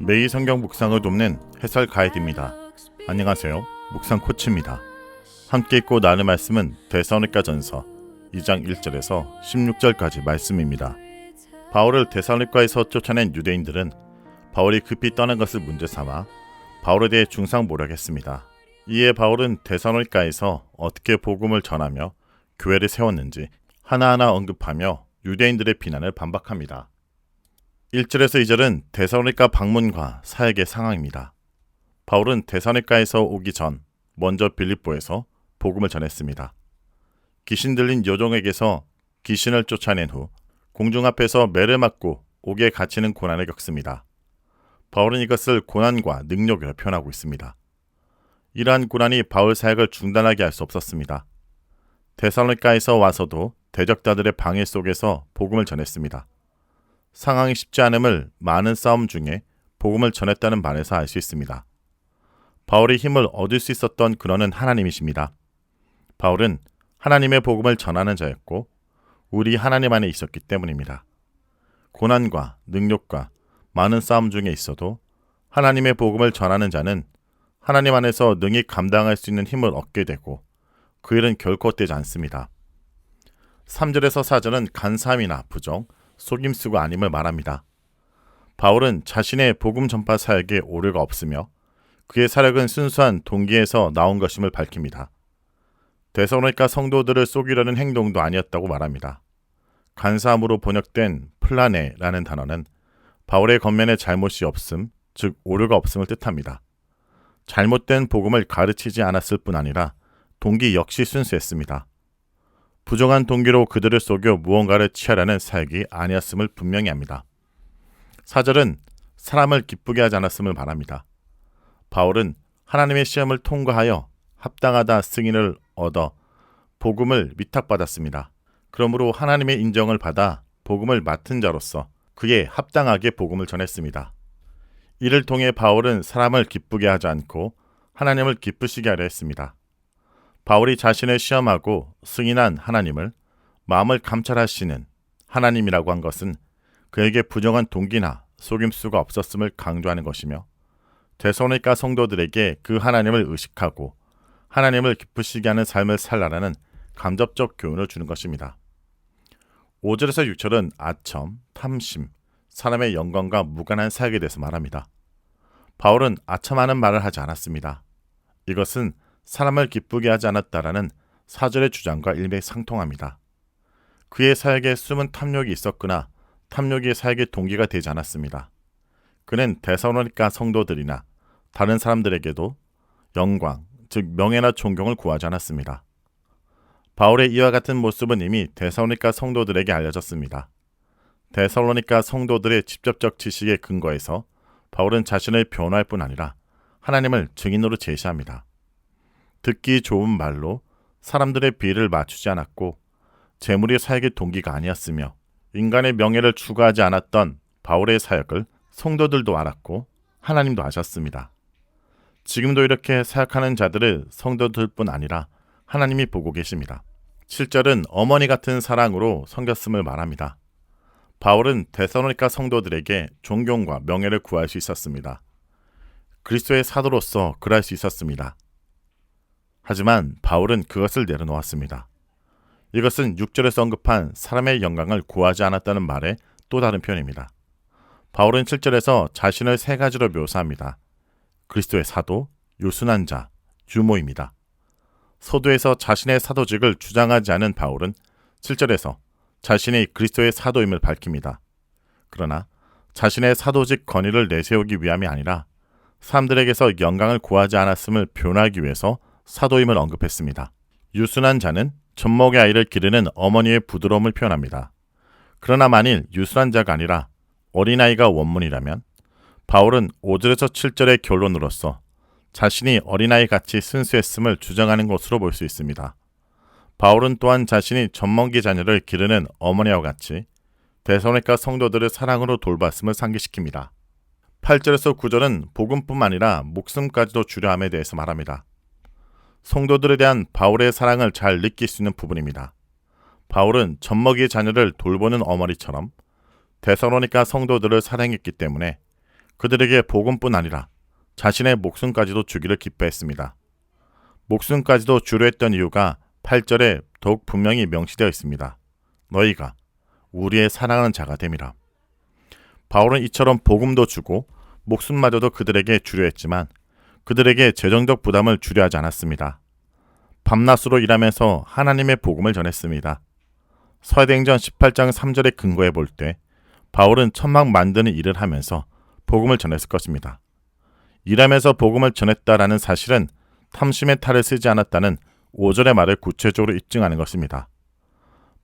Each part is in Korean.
매일 성경 묵상을 돕는 해설 가이드입니다. 안녕하세요. 묵상 코치입니다. 함께 읽고 나눌 말씀은 데살로니가전서 2장 1절에서 16절까지 말씀입니다. 바울을 데살로니가에서 쫓아낸 유대인들은 바울이 급히 떠난 것을 문제 삼아 바울에 대해 중상모략했습니다. 이에 바울은 데살로니가에서 어떻게 복음을 전하며 교회를 세웠는지 하나하나 언급하며 유대인들의 비난을 반박합니다. 1절에서 2절은 데살로니가 방문과 사역의 상황입니다. 바울은 데살로니가에서 오기 전 먼저 빌립보에서 복음을 전했습니다. 귀신 들린 여종에게서 귀신을 쫓아낸 후 공중 앞에서 매를 맞고 옥에 갇히는 고난을 겪습니다. 바울은 이것을 고난과 능력으로 표현하고 있습니다. 이러한 고난이 바울 사역을 중단하게 할 수 없었습니다. 데살로니가에서 와서도 대적자들의 방해 속에서 복음을 전했습니다. 상황이 쉽지 않음을 많은 싸움 중에 복음을 전했다는 말에서 알 수 있습니다. 바울이 힘을 얻을 수 있었던 근원은 하나님이십니다. 바울은 하나님의 복음을 전하는 자였고 우리 하나님 안에 있었기 때문입니다. 고난과 능력과 많은 싸움 중에 있어도 하나님의 복음을 전하는 자는 하나님 안에서 능히 감당할 수 있는 힘을 얻게 되고 그 일은 결코 헛되지 않습니다. 3절에서 4절은 간사함이나 부정, 속임수가 아님을 말합니다. 바울은 자신의 복음 전파 사역에 오류가 없으며 그의 사역은 순수한 동기에서 나온 것임을 밝힙니다. 데살로니가 성도들을 속이려는 행동도 아니었다고 말합니다. 간사함으로 번역된 플라네라는 단어는 바울의 겉면에 잘못이 없음, 즉 오류가 없음을 뜻합니다. 잘못된 복음을 가르치지 않았을 뿐 아니라 동기 역시 순수했습니다. 부정한 동기로 그들을 속여 무언가를 취하려는 사역이 아니었음을 분명히 합니다. 4절은 사람을 기쁘게 하지 않았음을 말합니다. 바울은 하나님의 시험을 통과하여 합당하다 승인을 얻어 복음을 위탁받았습니다. 그러므로 하나님의 인정을 받아 복음을 맡은 자로서 그에 합당하게 복음을 전했습니다. 이를 통해 바울은 사람을 기쁘게 하지 않고 하나님을 기쁘시게 하려 했습니다. 바울이 자신을 시험하고 승인한 하나님을 마음을 감찰하시는 하나님이라고 한 것은 그에게 부정한 동기나 속임수가 없었음을 강조하는 것이며 데살로니가 성도들에게 그 하나님을 의식하고 하나님을 기쁘시게 하는 삶을 살라라는 간접적 교훈을 주는 것입니다. 5절에서 6절은 아첨, 탐심, 사람의 영광과 무관한 사역에 대해서 말합니다. 바울은 아첨하는 말을 하지 않았습니다. 이것은 사람을 기쁘게 하지 않았다라는 4절의 주장과 일맥상통합니다. 그의 사역에 숨은 탐욕이 있었으나 탐욕이 사역의 동기가 되지 않았습니다. 그는 데살로니가 성도들이나 다른 사람들에게도 영광, 즉 명예나 존경을 구하지 않았습니다. 바울의 이와 같은 모습은 이미 데살로니가 성도들에게 알려졌습니다. 데살로니가 성도들의 직접적 지식에 근거해서 바울은 자신을 변호할 뿐 아니라 하나님을 증인으로 제시합니다. 듣기 좋은 말로 사람들의 비를 맞추지 않았고 재물이 사역의 동기가 아니었으며 인간의 명예를 추구하지 않았던 바울의 사역을 성도들도 알았고 하나님도 아셨습니다. 지금도 이렇게 사역하는 자들을 성도들뿐 아니라 하나님이 보고 계십니다. 7절은 어머니 같은 사랑으로 섬겼음을 말합니다. 바울은 데살로니가 성도들에게 존경과 명예를 구할 수 있었습니다. 그리스도의 사도로서 그럴 수 있었습니다. 하지만 바울은 그것을 내려놓았습니다. 이것은 6절에서 언급한 사람의 영광을 구하지 않았다는 말의 또 다른 표현입니다. 바울은 7절에서 자신을 세 가지로 묘사합니다. 그리스도의 사도, 요순한 자, 유모입니다. 서두에서 자신의 사도직을 주장하지 않은 바울은 7절에서 자신이 그리스도의 사도임을 밝힙니다. 그러나 자신의 사도직 권위를 내세우기 위함이 아니라 사람들에게서 영광을 구하지 않았음을 표현하기 위해서 사도임을 언급했습니다. 유순한 자는 젖먹의 아이를 기르는 어머니의 부드러움을 표현합니다. 그러나 만일 유순한 자가 아니라 어린아이가 원문이라면 바울은 5절에서 7절의 결론으로서 자신이 어린아이같이 순수했음을 주장하는 것으로 볼 수 있습니다. 바울은 또한 자신이 젖먹이 자녀를 기르는 어머니와 같이 데살로니가 성도들을 사랑으로 돌봤음을 상기시킵니다. 8절에서 9절은 복음뿐만 아니라 목숨까지도 주려함에 대해서 말합니다. 성도들에 대한 바울의 사랑을 잘 느낄 수 있는 부분입니다. 바울은 젖먹이 자녀를 돌보는 어머니처럼 데살로니가 성도들을 사랑했기 때문에 그들에게 복음뿐 아니라 자신의 목숨까지도 주기를 기뻐했습니다. 목숨까지도 주려 했던 이유가 8절에 더욱 분명히 명시되어 있습니다. 너희가 우리의 사랑하는 자가 됨이라. 바울은 이처럼 복음도 주고 목숨마저도 그들에게 주려 했지만 그들에게 재정적 부담을 주려 하지 않았습니다. 밤낮으로 일하면서 하나님의 복음을 전했습니다. 사도행전 18장 3절에 근거해 볼 때 바울은 천막 만드는 일을 하면서 복음을 전했을 것입니다. 일하면서 복음을 전했다라는 사실은 탐심의 탈을 쓰지 않았다는 5절의 말을 구체적으로 입증하는 것입니다.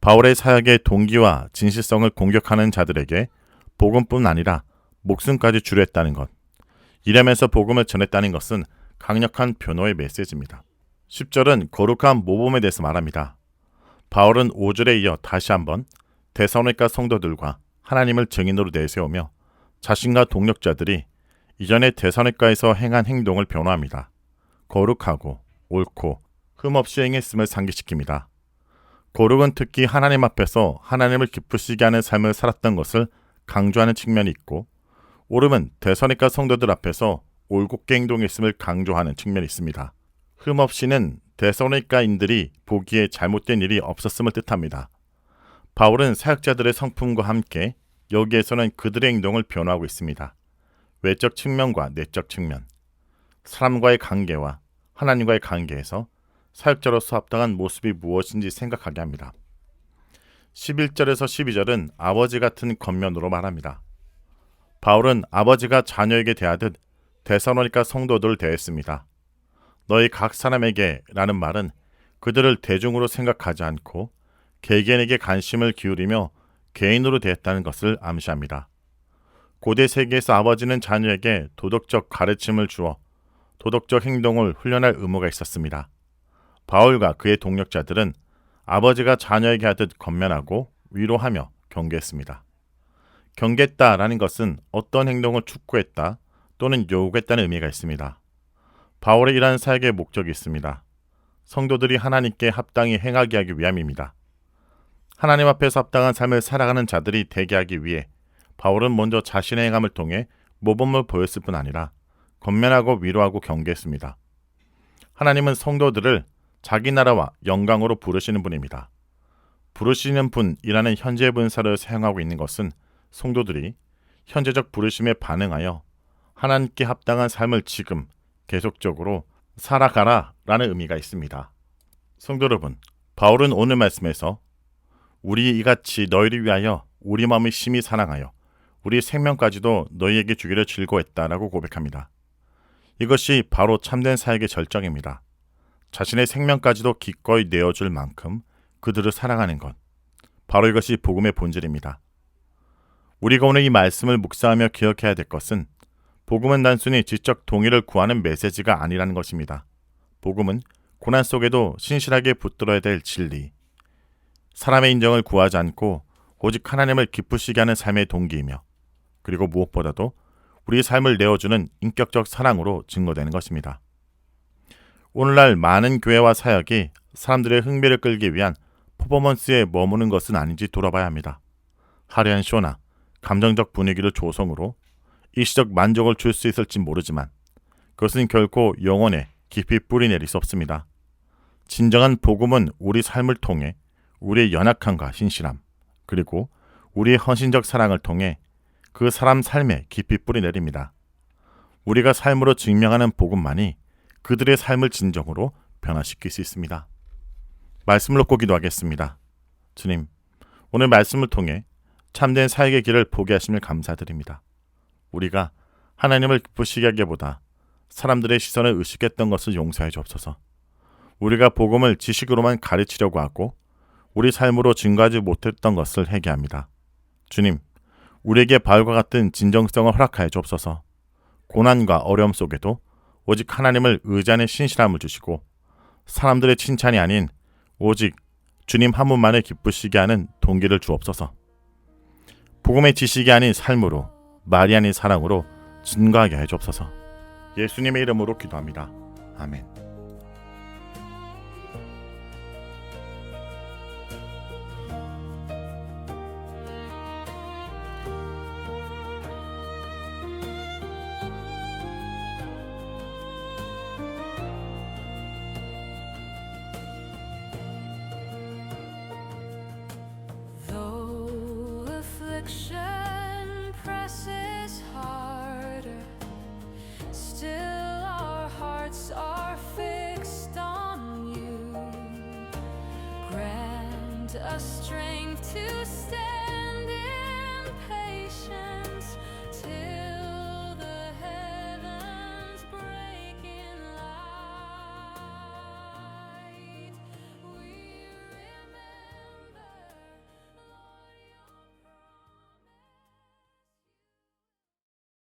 바울의 사역의 동기와 진실성을 공격하는 자들에게 복음뿐 아니라 목숨까지 주려 했다는 것, 일하면서 복음을 전했다는 것은 강력한 변호의 메시지입니다. 10절은 거룩한 모범에 대해서 말합니다. 바울은 5절에 이어 다시 한번 데살로니가 성도들과 하나님을 증인으로 내세우며 자신과 동력자들이 이전에 데살로니가에서 행한 행동을 변호합니다. 거룩하고 옳고 흠없이 행했음을 상기시킵니다. 거룩은 특히 하나님 앞에서 하나님을 기쁘시게 하는 삶을 살았던 것을 강조하는 측면이 있고, 옳음은 데살로니가 성도들 앞에서 올곧게 행동했음을 강조하는 측면이 있습니다. 흠없이는 데살로니가인들이 보기에 잘못된 일이 없었음을 뜻합니다. 바울은 사역자들의 성품과 함께 여기에서는 그들의 행동을 변호하고 있습니다. 외적 측면과 내적 측면, 사람과의 관계와 하나님과의 관계에서 사역자로서 합당한 모습이 무엇인지 생각하게 합니다. 11절에서 12절은 아버지 같은 겉면으로 말합니다. 바울은 아버지가 자녀에게 대하듯 데살로니가 성도들을 대했습니다. 너희 각 사람에게 라는 말은 그들을 대중으로 생각하지 않고 개개인에게 관심을 기울이며 개인으로 대했다는 것을 암시합니다. 고대 세계에서 아버지는 자녀에게 도덕적 가르침을 주어 도덕적 행동을 훈련할 의무가 있었습니다. 바울과 그의 동력자들은 아버지가 자녀에게 하듯 권면하고 위로하며 경계했습니다. 경계했다라는 것은 어떤 행동을 촉구했다 또는 요구했다는 의미가 있습니다. 바울의 이러한 사역의 목적이 있습니다. 성도들이 하나님께 합당히 행하게 하기 위함입니다. 하나님 앞에서 합당한 삶을 살아가는 자들이 되게 하기 위해 바울은 먼저 자신의 행함을 통해 모범을 보였을 뿐 아니라 권면하고 위로하고 경계했습니다. 하나님은 성도들을 자기 나라와 영광으로 부르시는 분입니다. 부르시는 분이라는 현재 분사를 사용하고 있는 것은 성도들이 현재적 부르심에 반응하여 하나님께 합당한 삶을 지금 계속적으로 살아가라 라는 의미가 있습니다. 성도 여러분, 바울은 오늘 말씀에서 우리 이같이 너희를 위하여 우리 마음이 심히 사랑하여 우리 생명까지도 너희에게 주기를 즐거워했다라고 고백합니다. 이것이 바로 참된 사역의 절정입니다. 자신의 생명까지도 기꺼이 내어줄 만큼 그들을 사랑하는 것, 바로 이것이 복음의 본질입니다. 우리가 오늘 이 말씀을 묵상하며 기억해야 될 것은 복음은 단순히 지적 동의를 구하는 메시지가 아니라는 것입니다. 복음은 고난 속에도 신실하게 붙들어야 될 진리, 사람의 인정을 구하지 않고 오직 하나님을 기쁘시게 하는 삶의 동기이며, 그리고 무엇보다도 우리 삶을 내어주는 인격적 사랑으로 증거되는 것입니다. 오늘날 많은 교회와 사역이 사람들의 흥미를 끌기 위한 퍼포먼스에 머무는 것은 아닌지 돌아봐야 합니다. 화려한 쇼나 감정적 분위기를 조성으로 일시적 만족을 줄 수 있을지 모르지만 그것은 결코 영혼에 깊이 뿌리내릴 수 없습니다. 진정한 복음은 우리 삶을 통해 우리의 연약함과 신실함, 그리고 우리의 헌신적 사랑을 통해 그 사람 삶에 깊이 뿌리내립니다. 우리가 삶으로 증명하는 복음만이 그들의 삶을 진정으로 변화시킬 수 있습니다. 말씀을 놓고 기도하겠습니다. 주님, 오늘 말씀을 통해 참된 사역의 길을 보게 하심을 감사드립니다. 우리가 하나님을 기쁘시게 하기보다 사람들의 시선을 의식했던 것을 용서해 주옵소서. 우리가 복음을 지식으로만 가르치려고 하고 우리 삶으로 증거하지 못했던 것을 회개합니다. 주님, 우리에게 바울과 같은 진정성을 허락하여 주옵소서. 고난과 어려움 속에도 오직 하나님을 의지하는 신실함을 주시고 사람들의 칭찬이 아닌 오직 주님 한 분만을 기쁘시게 하는 동기를 주옵소서. 복음의 지식이 아닌 삶으로, 말이 아닌 사랑으로 증거하게 해 주옵소서. 예수님의 이름으로 기도합니다. 아멘. strength to stand.